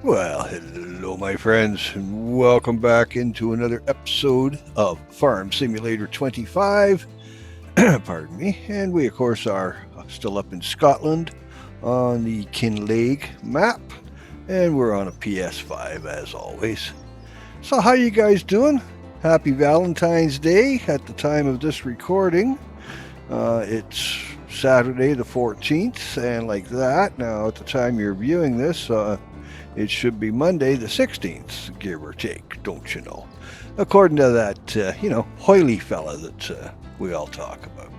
Well, hello, my friends, and welcome back into another episode of Farm Simulator 25. Pardon me. And we, of course, are still up in Scotland on the Kinlaig map, and we're on a PS5 as always. So, how you guys doing? Happy Valentine's Day at the time of this recording. It's Saturday the 14th, and like that. Now, at the time you're viewing this, it should be Monday the 16th, give or take, don't you know? According to that, Hoily fella that we all talk about.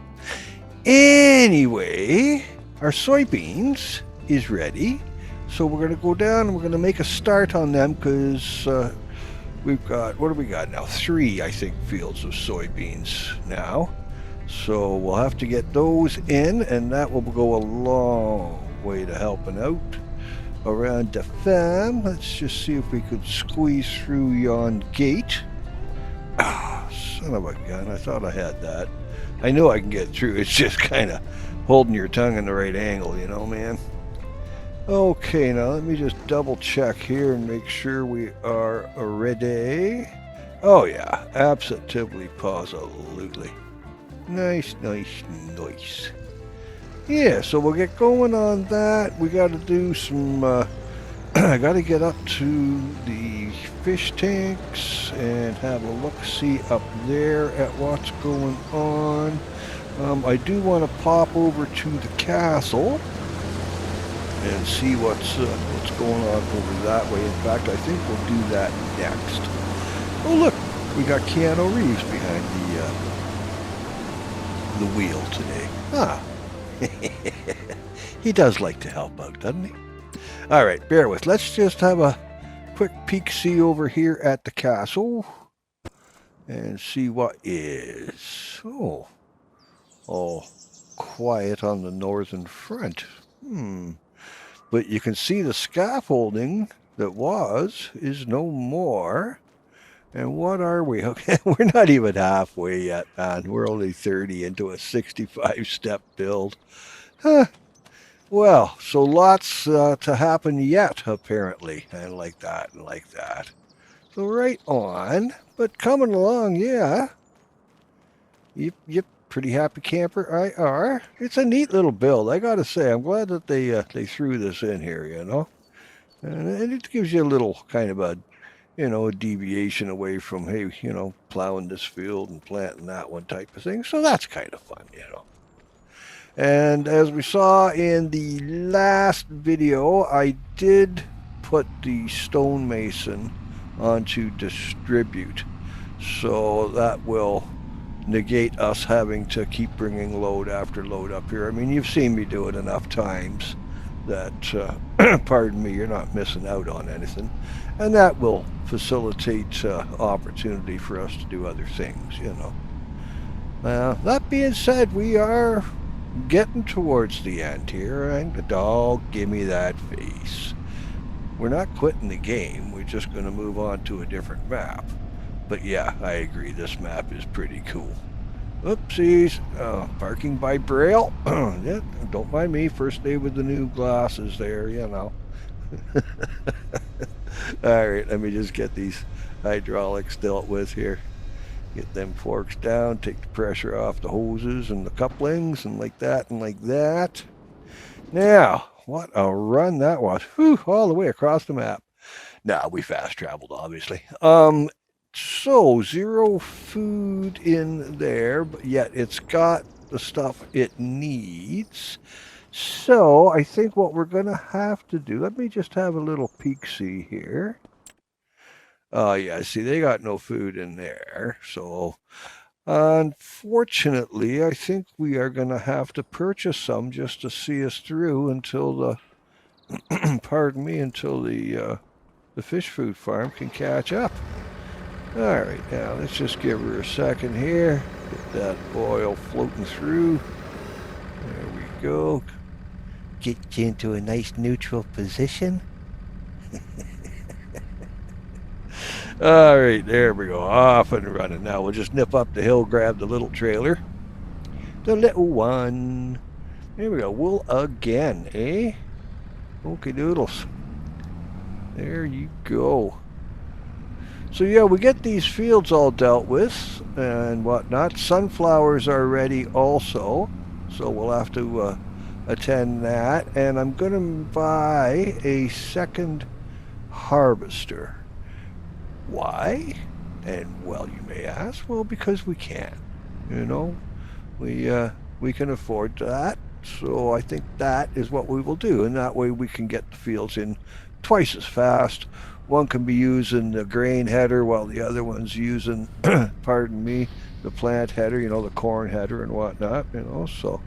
Anyway, our soybeans is ready. So we're going to go down and we're going to make a start on them because we've got, what do we got now? 3, I think, fields of soybeans now. So we'll have to get those in, and that will go a long way to helping out around the farm. Let's just see if we could squeeze through yon gate. Ah, son of a gun. I thought I had that. I know I can get through. It's just kind of holding your tongue in the right angle, you know, man. Okay, now let me just double check here and make sure we are ready. Oh yeah, absolutely, positively. Nice. Yeah, so we'll get going on that. We got to do some, I got to get up to the fish tanks and have a look-see up there at what's going on. I do want to pop over to the castle and see what's going on over that way. In fact, I think we'll do that next. Oh, look, we got Keanu Reeves behind the wheel today. Ah. He does like to help out, doesn't he? All right, bear with. Let's just have a quick peek-see over here at the castle and see what is. Oh, quiet on the northern front. But you can see the scaffolding that is no more. And what are we? Okay, we're not even halfway yet, man. We're only 30 into a 65-step build. Huh. Well, so lots to happen yet, apparently, and like that, and like that. So right on, but coming along, yeah. Yep, pretty happy camper, I are. It's a neat little build, I gotta say. I'm glad that they threw this in here, you know. And it gives you a little kind of a deviation away from, hey, plowing this field and planting that one type of thing. So that's kind of fun, And as we saw in the last video, I did put the stonemason onto distribute. So that will negate us having to keep bringing load after load up here. I mean, you've seen me do it enough times that, pardon me, you're not missing out on anything. And that will facilitate opportunity for us to do other things, That being said, we are getting towards the end here, and the dog, give me that face. We're not quitting the game, we're just going to move on to a different map. But yeah, I agree, this map is pretty cool. Oopsies, parking by Braille. Yeah, don't mind me, first day with the new glasses there, Alright, let me just get these hydraulics dealt with here. Get them forks down, take the pressure off the hoses and the couplings, and like that and like that. Now, what a run that was. Whew, all the way across the map. Now, we fast traveled, obviously. So, 0 food in there, but yet it's got the stuff it needs. So, I think what we're going to have to do, let me just have a little peek-see here. Oh, yeah, see, they got no food in there. So, unfortunately, I think we are going to have to purchase some just to see us through until the, pardon me, until the fish food farm can catch up. All right, now let's just give her a second here. Get that oil floating through. There we go. Get you into a nice neutral position. All right, there we go. Off and running. Now we'll just nip up the hill, grab the little trailer. The little one. There we go. Wool again, eh? Okay, doodles. There you go. So yeah, we get these fields all dealt with and whatnot. Sunflowers are ready also, so we'll have to attend that. And I'm going to buy a second harvester. Why? And well, you may ask, well, because we can. You know, we can afford that. So I think that is what we will do, and that way we can get the fields in twice as fast. One can be using the grain header while the other one's using, pardon me, the plant header, you know, the corn header and whatnot, you know. So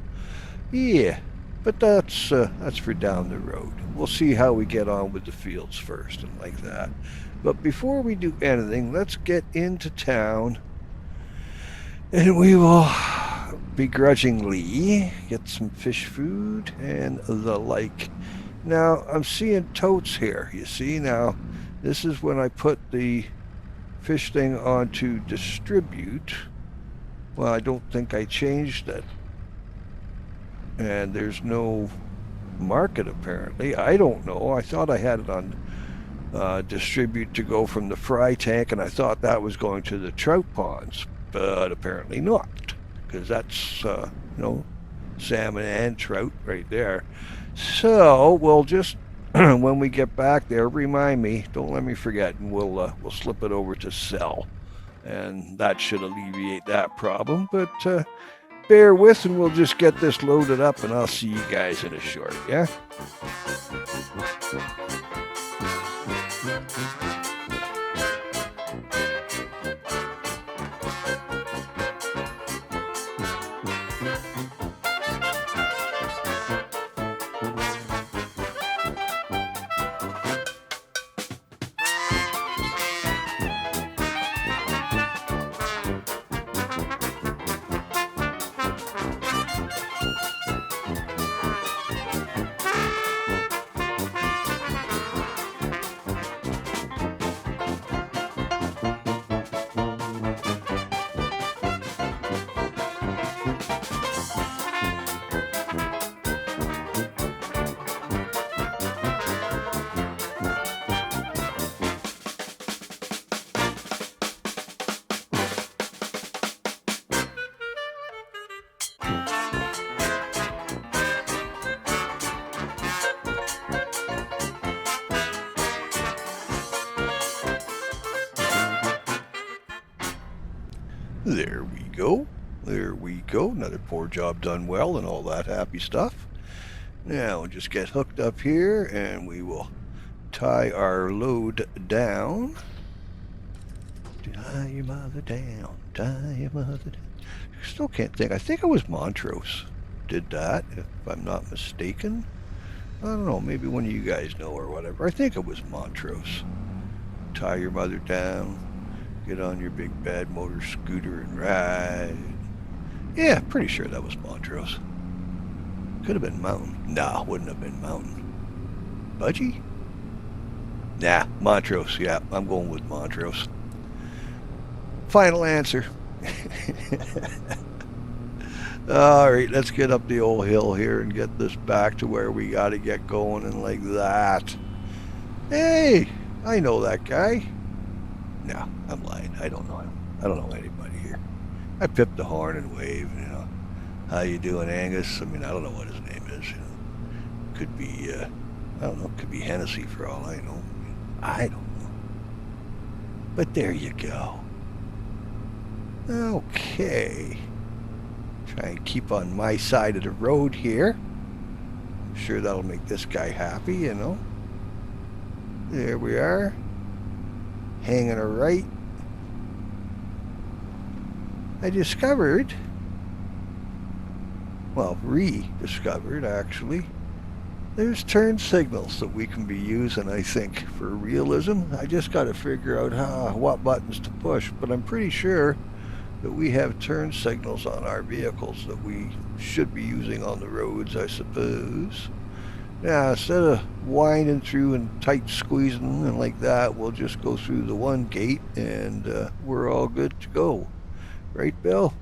yeah, but that's for down the road. We'll see how we get on with the fields first and like that. But before we do anything, let's get into town, and we will begrudgingly get some fish food and the like. Now, I'm seeing totes here. You see, now, this is when I put the fish thing onto distribute. Well, I don't think I changed it. And there's no market, apparently. I don't know. I thought I had it on distribute to go from the fry tank, and I thought that was going to the trout ponds, but apparently not, because that's you know, salmon and trout right there. So we'll just when we get back there, remind me, don't let me forget, and we'll slip it over to sell, and that should alleviate that problem. But bear with, and we'll just get this loaded up, and I'll see you guys in a short. Yeah. There we go. There we go. Another pour job done well and all that happy stuff. Now we'll just get hooked up here and we will tie our load down. Tie your mother down. Tie your mother down. Still can't think. I think it was Montrose did that, if I'm not mistaken. I don't know. Maybe one of you guys know or whatever. I think it was Montrose. Tie your mother down. Get on your big bad motor scooter and ride. Yeah, pretty sure that was Montrose. Could have been Mountain. Nah, wouldn't have been Mountain. Budgie? Nah, Montrose. Yeah, I'm going with Montrose. Final answer. All right, let's get up the old hill here and get this back to where we got to get going and like that. Hey, I know that guy. No, I'm lying. I don't know him. I don't know anybody here. I pip the horn and wave, you know. How you doing, Angus? I mean, I don't know what his name is. You know. Could be, I don't know. Could be Hennessy for all I know. I don't know. But there you go. Okay. Try and keep on my side of the road here. I'm sure that'll make this guy happy, you know. There we are. Hanging a right. I discovered, well, rediscovered actually, there's turn signals that we can be using, I think, for realism. I just got to figure out what buttons to push, but I'm pretty sure that we have turn signals on our vehicles that we should be using on the roads, I suppose. Now, instead of winding through and tight squeezing and like that, we'll just go through the one gate and we're all good to go. Right, Bill?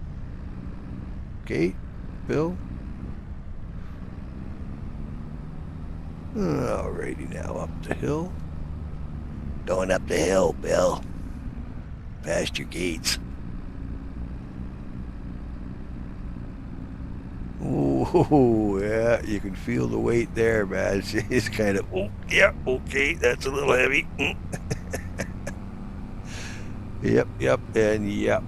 Gate, Bill? Alrighty, now up the hill. Going up the hill, Bill. Past your gates. Oh, yeah, you can feel the weight there, man. It's kind of, oh, yeah, okay, that's a little heavy. Yep, and yep.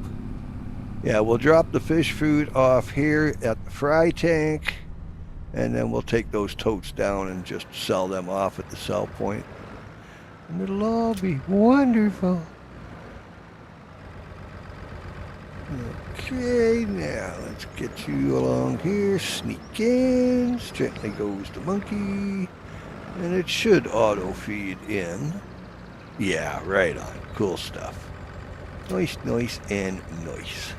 Yeah, we'll drop the fish food off here at the fry tank, and then we'll take those totes down and just sell them off at the sell point. And it'll all be wonderful. Okay, now let's get you along here. Sneak in. Gently goes the monkey. And it should auto-feed in. Yeah, right on. Cool stuff. Nice, and nice.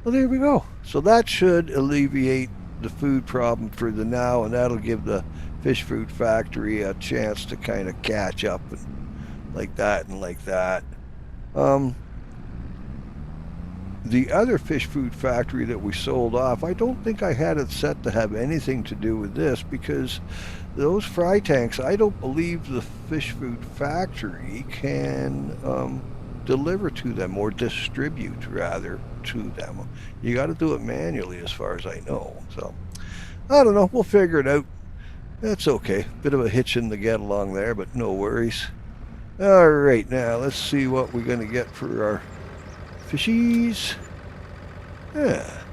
Well, there we go. So that should alleviate the food problem for the now, and that'll give the fish food factory a chance to kind of catch up and like that and like that. The other fish food factory that we sold off, I don't think I had it set to have anything to do with this, because those fry tanks, I don't believe the fish food factory can deliver to them, or distribute rather to them. You got to do it manually as far as I know. So I don't know, we'll figure it out. That's okay. Bit of a hitch in the get along there, but no worries. All right, now let's see what we're going to get for our fishies. Yeah.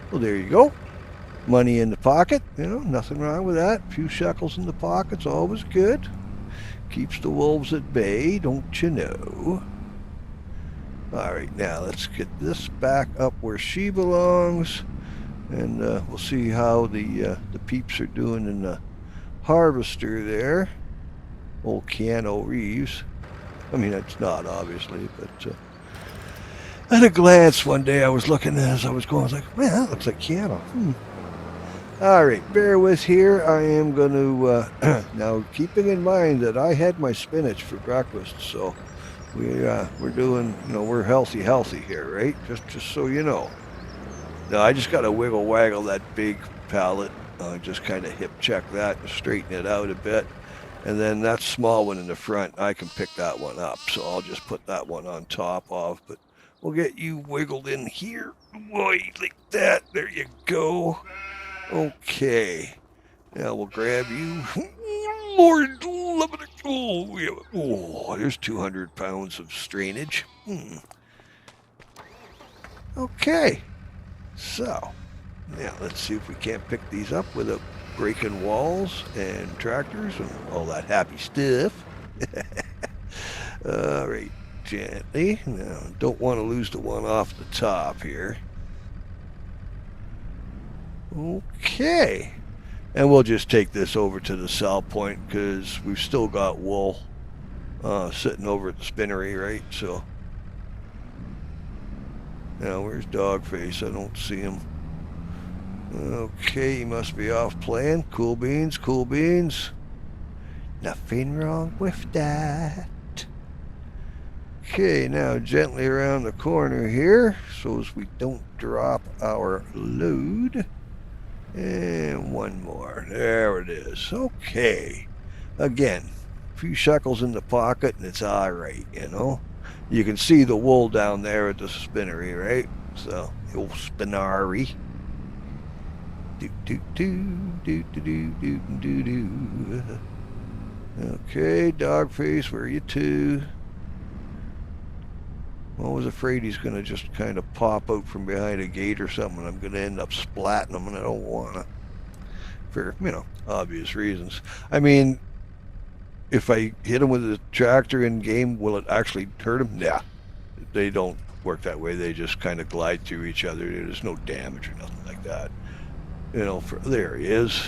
Well, there you go. Money in the pocket, you know, nothing wrong with that. A few shekels in the pocket's always good. Keeps the wolves at bay, don't you know? All right, now let's get this back up where she belongs, and we'll see how the peeps are doing in the harvester there. Old Keanu Reeves. I mean, it's not, obviously, but at a glance one day I was looking as I was going, I was like, man, that looks like Keanu. All right, bear with here. I am going to, now keeping in mind that I had my spinach for breakfast, so we're doing, you know, we're healthy here, right? Just so you know. Now I just got to waggle that big pallet, just kind of hip check that and straighten it out a bit. And then that small one in the front, I can pick that one up, so I'll just put that one on top of, but we'll get you wiggled in here. Boy, like that. There you go. Okay. Now we'll grab you. Lord, love it. Oh, there's 200 pounds of strainage. Okay. So, now let's see if we can't pick these up without breaking walls and tractors and all that happy stuff. All right. Gently. Now, don't want to lose the one off the top here. Okay. And we'll just take this over to the sell point because we've still got wool sitting over at the spinnery, right? So, now where's Dogface? I don't see him. Okay, he must be off playing. Cool beans, cool beans. Nothing wrong with that. Okay, now gently around the corner here so as we don't drop our load. And one more. There it is. Okay. Again, a few shekels in the pocket and it's all right, you know. You can see the wool down there at the spinnery, right? So, the old spinnery. Okay, Dogface, where are you to? I was afraid he's going to just kind of pop out from behind a gate or something. I'm going to end up splatting him, and I don't want to. For, you know, obvious reasons. I mean, if I hit him with a tractor in game, will it actually hurt him? Yeah. They don't work that way. They just kind of glide through each other. There's no damage or nothing like that. You know, there he is.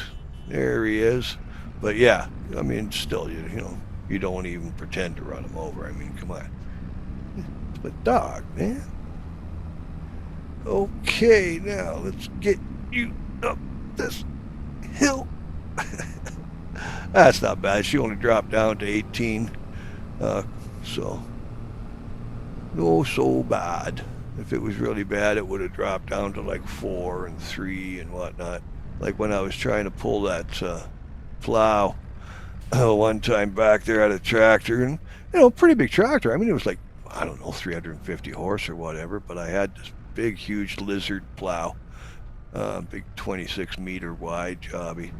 There he is. But yeah, I mean, still, you know, you don't even pretend to run him over. I mean, come on. It's a dog, man. Okay, now let's get you up this hill. That's not bad. She only dropped down to 18. So, no so bad. If it was really bad, it would have dropped down to like 4 and 3 and whatnot. Like when I was trying to pull that plow one time back there at a tractor, and pretty big tractor. I mean, it was like, I don't know, 350 horse or whatever, but I had this big, huge lizard plow, big 26-meter wide jobby.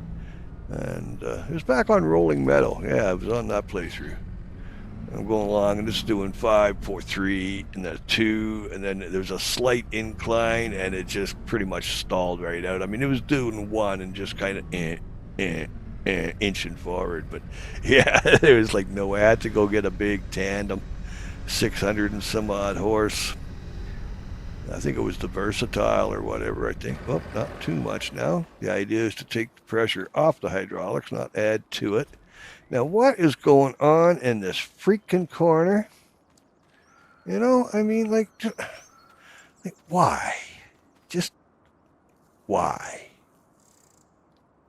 And it was back on rolling meadow. Yeah, it was on that playthrough. I'm going along and just doing 5, 4, 3, and then a 2, and then there's a slight incline, and it just pretty much stalled right out. I mean, it was doing 1 and just kind of inching forward, but yeah, there was like no. I had to go get a big tandem, 600 and some odd horse. I think it was the Versatile or whatever. I think. Well, not too much now. The idea is to take the pressure off the hydraulics, not add to it. Now, what is going on in this freaking corner? I mean, like why? Just why?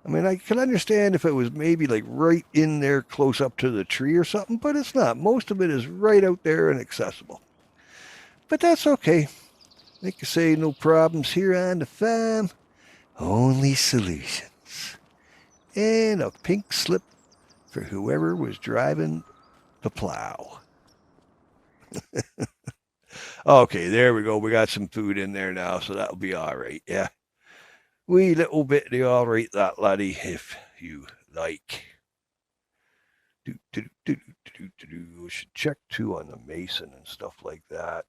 I mean, I could understand if it was maybe like right in there close up to the tree or something, but it's not. Most of it is right out there and accessible. But that's okay. Like I say, no problems here on the farm. Only solutions. And a pink slip for whoever was driving the plow. Okay, there we go. We got some food in there now, so that'll be all right. Yeah. Wee little bit of all right, that laddie, if you like. We should check too on the mason and stuff like that.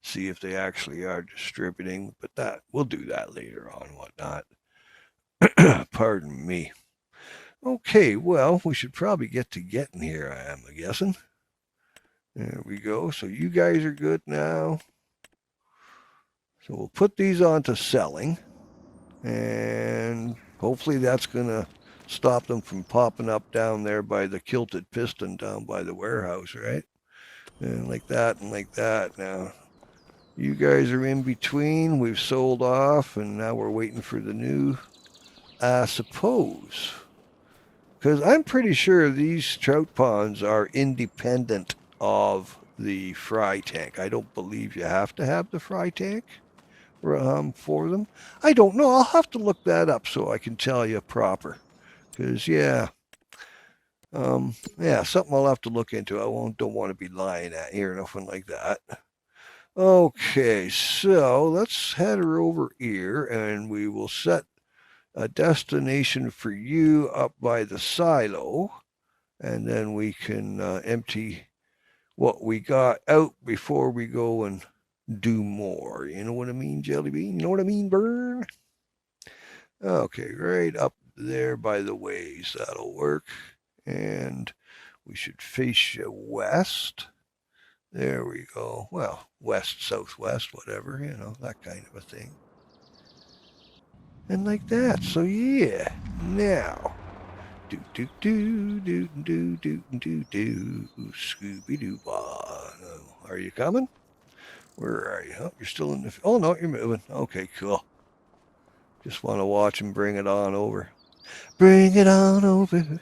See if they actually are distributing, but we'll do that later on, whatnot. Pardon me. Okay, well, we should probably get to getting here, I am guessing. There we go. So you guys are good now. So we'll put these on to selling, and hopefully that's going to stop them from popping up down there by the kilted piston down by the warehouse, right? And like that and like that. Now, you guys are in between. We've sold off, and now we're waiting for the new, I suppose. Because I'm pretty sure these trout ponds are independent of the fry tank. I don't believe you have to have the fry tank for them. I don't know. I'll have to look that up so I can tell you proper. Because, yeah, something I'll have to look into. Don't want to be lying at you or nothing like that. Okay, so let's head her over here, and we will set a destination for you up by the silo, and then we can empty what we got out before we go and do more. You know what I mean, Jelly Bean? You know what I mean, Burn? Okay, right up there by the ways. That'll work. And we should face you west. There we go. Well, west, southwest, whatever, that kind of a thing. And like that. So yeah. Now. Do do do do do do do do Scooby Doo. Are you coming? Where are you? Oh, you're still in the. Oh no, you're moving. Okay, cool. Just want to watch him bring it on over. Bring it on over.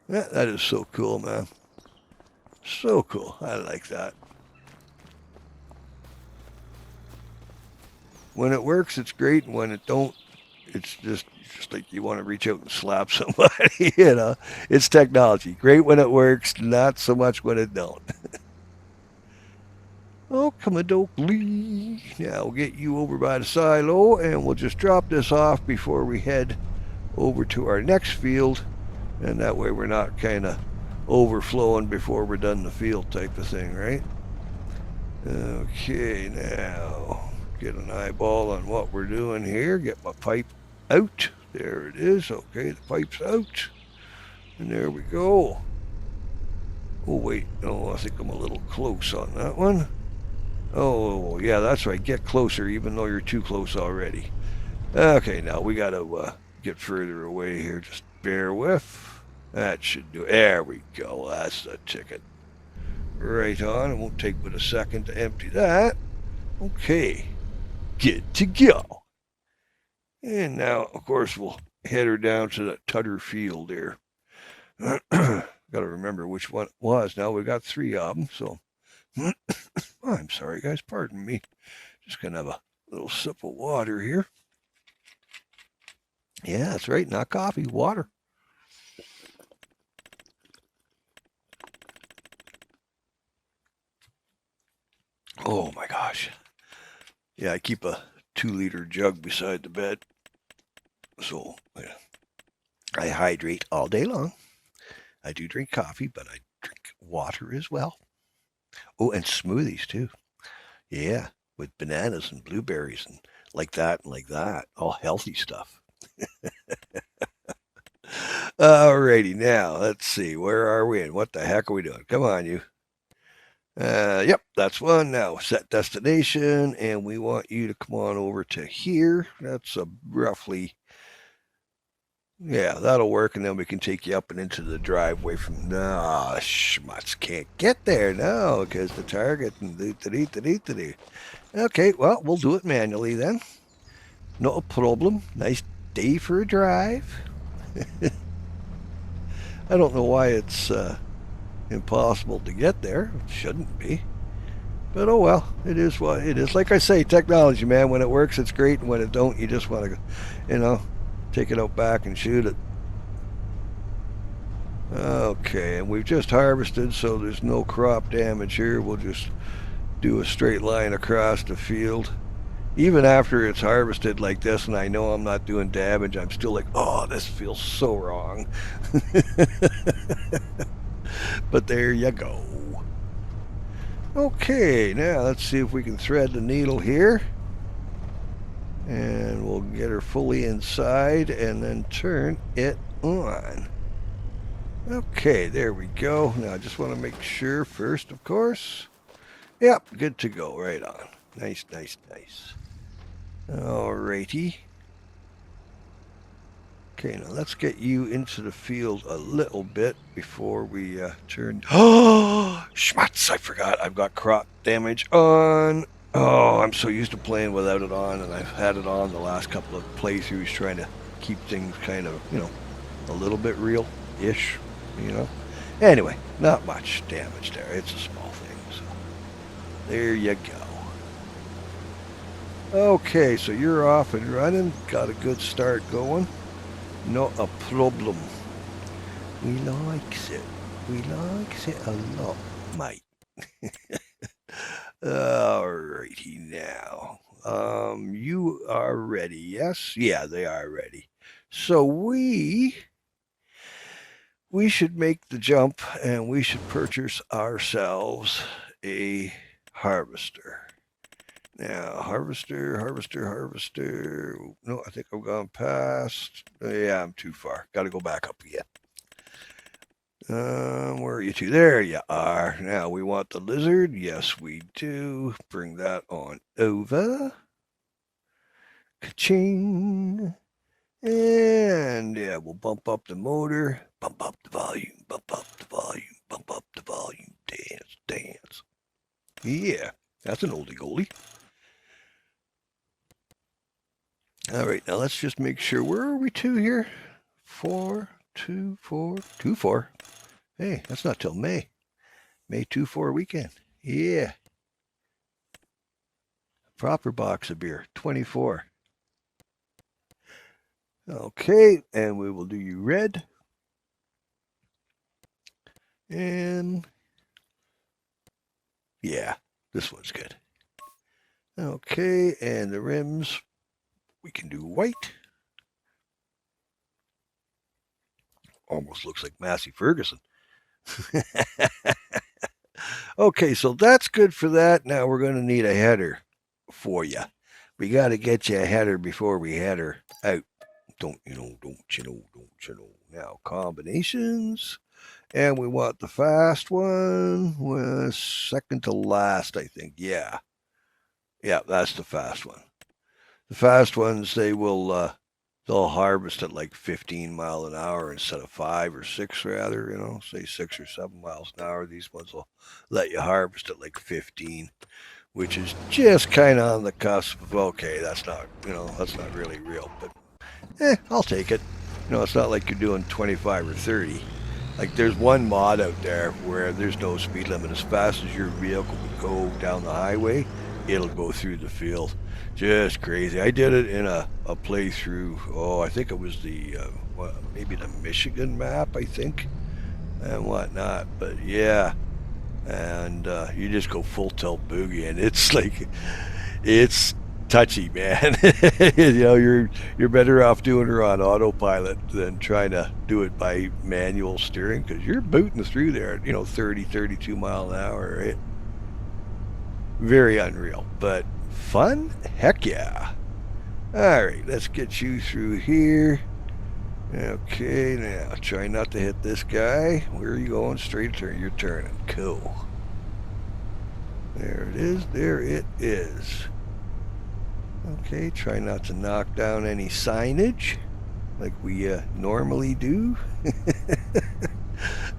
Yeah, that is so cool, man. So cool. I like that. When it works, it's great, and when it don't, it's just like you want to reach out and slap somebody. It's technology. Great when it works, not so much when it don't. Oh, come on, Dokley. Now we'll get you over by the silo, and we'll just drop this off before we head over to our next field, and that way we're not kind of overflowing before we're done the field type of thing, right? Okay, now get an eyeball on what we're doing here. Get my pipe out. There it is. Okay, the pipe's out. And there we go. Oh, wait. No, I think I'm a little close on that one. Oh, yeah, that's right. Get closer, even though you're too close already. Okay, now we got to get further away here. Just bear with. That should do it. There we go. That's the ticket. Right on. It won't take but a second to empty that. Okay. Good to go. And now, of course, we'll head her down to the Tutter Field there. Got to remember which one it was. Now we got 3 of them, so. Oh, I'm sorry, guys. Pardon me. Just gonna have a little sip of water here. Yeah, that's right. Not coffee, water. Oh my gosh. Yeah, I keep a 2-liter jug beside the bed. So I hydrate all day long. I do drink coffee, but I drink water as well. Oh, and smoothies too. Yeah, with bananas and blueberries and like that and like that. All healthy stuff. Alrighty, now let's see. Where are we and what the heck are we doing? Come on, you. Yep, that's one. Now set destination, and we want you to come on over to here. That's a roughly, yeah, that'll work, and then we can take you up and into the driveway from. No, schmutz can't get there now because the target. Okay, well, we'll do it manually then. Not a problem. Nice day for a drive. I don't know why it's impossible to get there. It shouldn't be. But oh well, it is what it is. Like I say, technology, man, when it works, it's great. And when it don't, you just want to, take it out back and shoot it. Okay, and we've just harvested, so there's no crop damage here. We'll just do a straight line across the field. Even after it's harvested like this, and I know I'm not doing damage, I'm still like, oh, this feels so wrong. But there you go. Okay, now let's see if we can thread the needle here. And we'll get her fully inside and then turn it on. Okay, there we go. Now I just want to make sure first, of course. Yep, good to go. Right on. Nice, nice, nice. Alrighty. Okay, now let's get you into the field a little bit before we turn. Oh, schmutz! I forgot I've got crop damage on. Oh, I'm so used to playing without it on, and I've had it on the last couple of playthroughs trying to keep things kind of, a little bit real-ish, Anyway, not much damage there. It's a small thing, so there you go. Okay, so you're off and running. Got a good start going. Not a problem. We likes it. We likes it a lot, mate. Alrighty now. You are ready, yes? Yeah, they are ready. So we should make the jump and we should purchase ourselves a harvester. Now, harvester. No, I think I've gone past. Yeah, I'm too far. Got to go back up again. Where are you two? There you are. Now, we want the lizard. Yes, we do. Bring that on over. Ka-ching. And, yeah, we'll bump up the motor. Bump up the volume. Bump up the volume. Bump up the volume. Dance, dance. Yeah, that's an oldie goldie. All right, now let's just make sure. Where are we to here? 4, 2, 4, 2, 4. Hey, that's not till May. May 2-4 weekend. Yeah. Proper box of beer, 24. Okay, and we will do you red. And yeah, this one's good. Okay, and the rims, we can do white. Almost looks like Massey Ferguson. Okay, so that's good for that. Now we're going to need a header for you. We got to get you a header before we head her out. Don't you know. Now, combinations. And we want the fast one. Second to last, I think. Yeah. Yeah, that's the fast one. The fast ones, they'll harvest at like 15 miles an hour instead of 5 or 6 rather, say 6 or 7 miles an hour. These ones will let you harvest at like 15, which is just kind of on the cusp of, okay, that's not really real, but I'll take it. It's not like you're doing 25 or 30. Like there's one mod out there where there's no speed limit. As fast as your vehicle would go down the highway, it'll go through the field. Just crazy. I did it in a playthrough. Oh, I think it was the maybe the Michigan map, I think, and whatnot. But yeah, and you just go full tilt boogie, and it's like it's touchy, man. You're better off doing her on autopilot than trying to do it by manual steering, because you're booting through there at 30, 32 mile an hour, right? Very unreal, but fun. Heck yeah. All right, let's get you through here. Okay, now try not to hit this guy. Where are you going? Straight turn. You're turning. Cool. There it is. There it is. Okay, try not to knock down any signage like we normally do.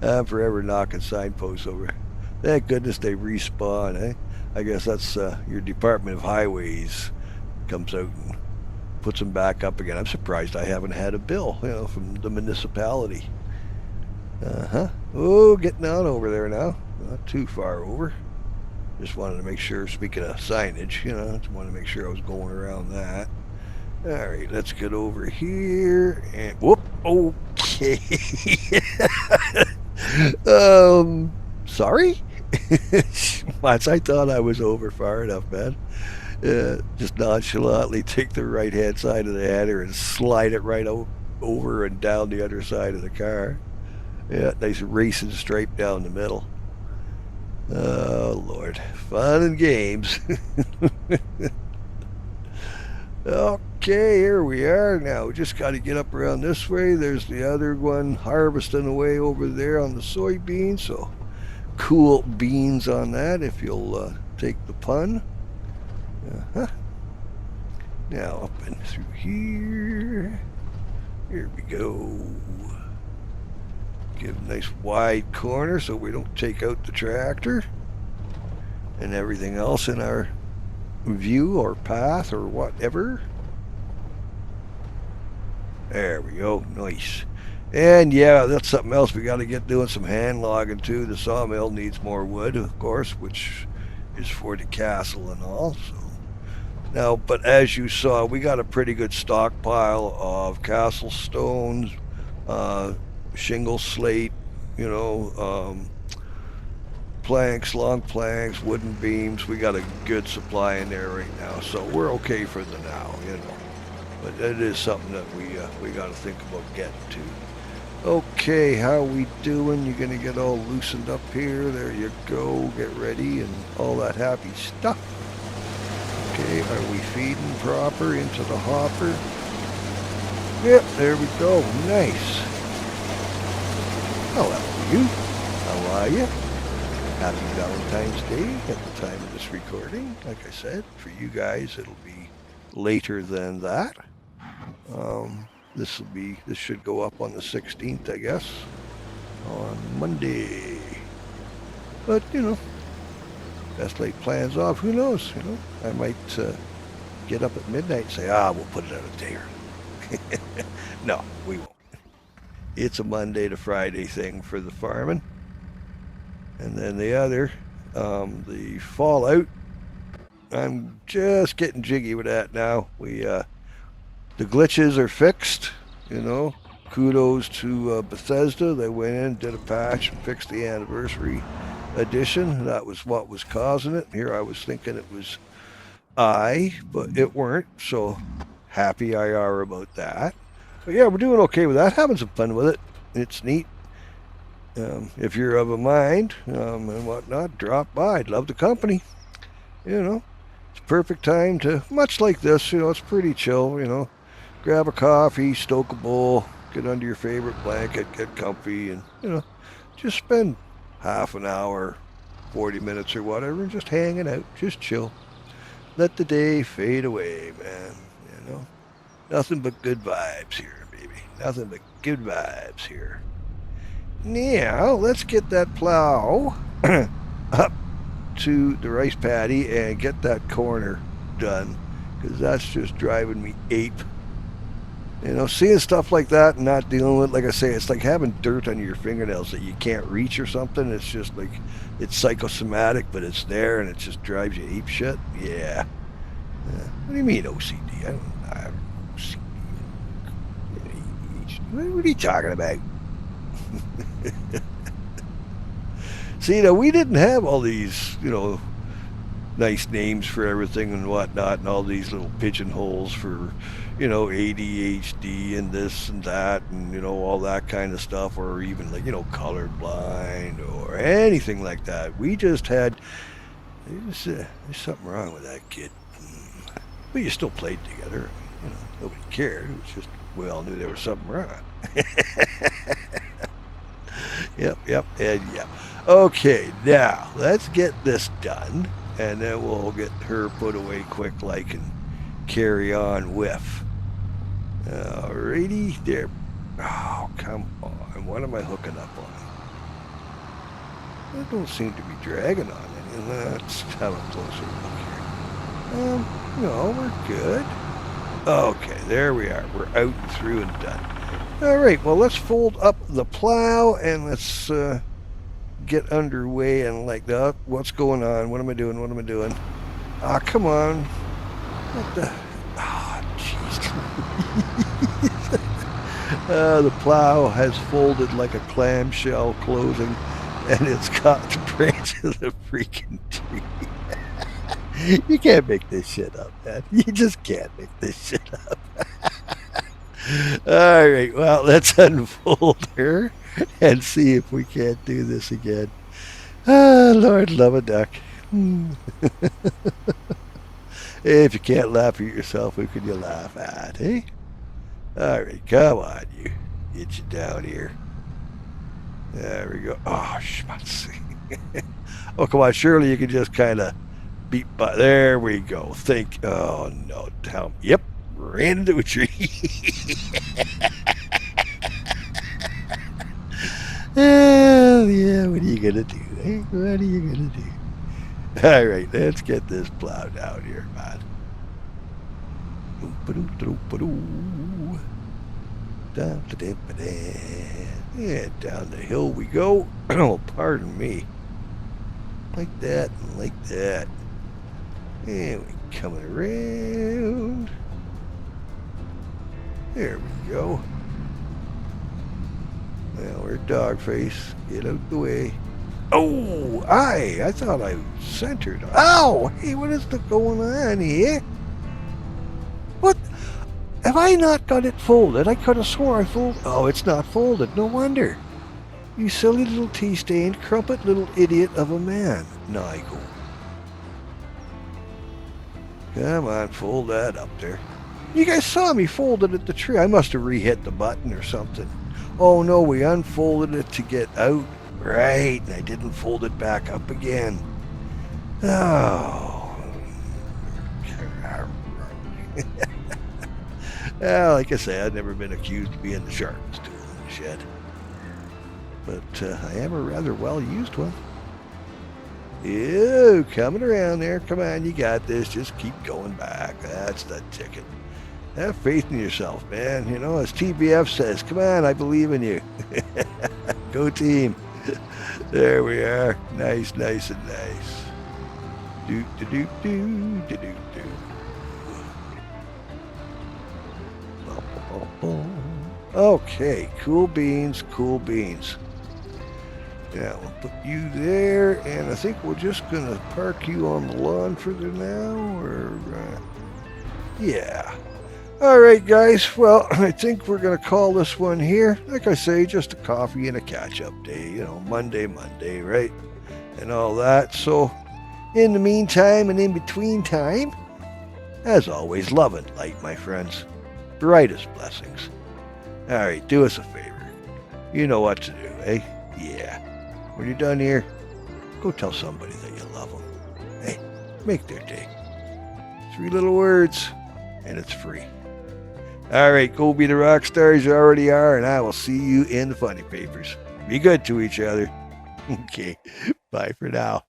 I'm forever knocking signposts over. Thank goodness they respawn, eh? I guess that's your Department of Highways comes out and puts them back up again. I'm surprised I haven't had a bill, from the municipality. Oh, getting on over there now. Not too far over. Just wanted to make sure, speaking of signage, just wanted to make sure I was going around that. All right, let's get over here. And whoop, okay. Sorry? Once I thought I was over far enough, man. Just nonchalantly take the right-hand side of the header and slide it right over and down the other side of the car. Yeah, nice racing stripe down the middle. Oh, Lord. Fun and games. Okay, here we are now. We just got to get up around this way. There's the other one harvesting away over there on the soybeans. So, cool beans on that, if you'll take the pun. Now, up and through here. Here we go. Give a nice wide corner so we don't take out the tractor and everything else in our view or path or whatever. There we go. Nice. And yeah, that's something else. We got to get doing some hand logging too. The sawmill needs more wood, of course, which is for the castle and all. So now, but as you saw, we got a pretty good stockpile of castle stones, shingle slate, planks, long planks, wooden beams. We got a good supply in there right now, so we're okay for the now, But it is something that we got to think about getting to. Okay, how we doing? You're gonna get all loosened up here. There you go. Get ready and all that happy stuff. Okay, are we feeding proper into the hopper? Yep, there we go. Nice. Hello, you. How are you? Happy Valentine's Day at the time of this recording. Like I said, for you guys, it'll be later than that. This should go up on the 16th, I guess, on Monday. But, best laid plans off. Who knows, I might get up at midnight and say, we'll put it out a day early. No, we won't. It's a Monday to Friday thing for the farming. And then the other, the fallout, I'm just getting jiggy with that now. The glitches are fixed, Kudos to Bethesda. They went in, did a patch, and fixed the anniversary edition. That was what was causing it. Here I was thinking it was but it weren't. So happy I are about that. But yeah, we're doing okay with that. Having some fun with it. It's neat. If you're of a mind and whatnot, drop by. I'd love the company. It's a perfect time to, much like this, it's pretty chill, grab a coffee, stoke a bowl, get under your favorite blanket, get comfy, and, just spend half an hour, 40 minutes or whatever, and just hanging out, just chill. Let the day fade away, man, Nothing but good vibes here, baby. Nothing but good vibes here. Now, let's get that plow up to the rice paddy and get that corner done, because that's just driving me ape. You know, seeing stuff like that and not dealing with, like I say, it's like having dirt on your fingernails that you can't reach or something. It's just like, it's psychosomatic, but it's there and it just drives you ape shit. Yeah. What do you mean OCD? I don't have OCD. What are you talking about? See, now we didn't have all these, you know, nice names for everything and whatnot, and all these little pigeonholes for, you know, ADHD and this and that, and you know, all that kind of stuff, or even like, you know, colorblind or anything like that. We just had there's something wrong with that kid, but you still played together. You know, nobody cared. It was just we all knew there was something wrong. Yep, and yep. Okay, now let's get this done, and then we'll get her put away quick like and carry on with. Alrighty, there. Oh, come on. What am I hooking up on? That don't seem to be dragging on any. Let's have a closer look here. No, we're good. Okay, there we are. We're out and through and done. All right, well, let's fold up the plow and let's get underway and like that. What's going on? What am I doing? What am I doing? Ah, come on. What the? Ah, jeez. The plow has folded like a clamshell closing, and it's caught the branch of the freaking tree. You can't make this shit up, man. You just can't make this shit up. All right, well, let's unfold her and see if we can't do this again. Ah, Lord love a duck. If you can't laugh at yourself, who can you laugh at, eh? All right, come on, you. Get you down here. There we go. Oh, schmutz. Oh, come on, surely you can just kind of beat by. There we go. Think. Oh, no. Tell me. Yep. Ran into a tree. Oh, yeah, what are you going to do, eh? What are you going to do? All right, let's get this plow down here, man. Yeah, down the hill we go. Oh, pardon me. Like that and like that. And we coming around. There we go. Well, we're dog face. Get out the way. Oh, I thought I centered. Ow! Hey, what is going on here? What? Have I not got it folded? I could have swore I folded. Oh, it's not folded. No wonder. You silly little tea-stained, crumpet little idiot of a man. Nigel. Come on, fold that up there. You guys saw me fold it at the tree. I must have re-hit the button or something. Oh no, we unfolded it to get out. Right, and I didn't fold it back up again. Oh. Well, like I say, I've never been accused of being the sharpest tool in the shed. But I am a rather well-used one. Ew, coming around there. Come on, you got this. Just keep going back. That's the ticket. Have faith in yourself, man. You know, as TBF says, come on, I believe in you. Go team. There we are. Nice, nice, and nice. Do. Okay, cool beans, cool beans. Yeah, we'll put you there, and I think we're just going to park you on the lawn further now, or... yeah. All right, guys. Well, I think we're going to call this one here. Like I say, just a coffee and a catch-up day. You know, Monday, right? And all that. So, in the meantime and in between time, as always, love and light, my friends. Brightest blessings. All right, do us a favor. You know what to do, eh? Yeah. When you're done here, go tell somebody that you love them. Hey, make their day. 3 little words, and it's free. All right, go be the rock stars you already are, and I will see you in the funny papers. Be good to each other. Okay, bye for now.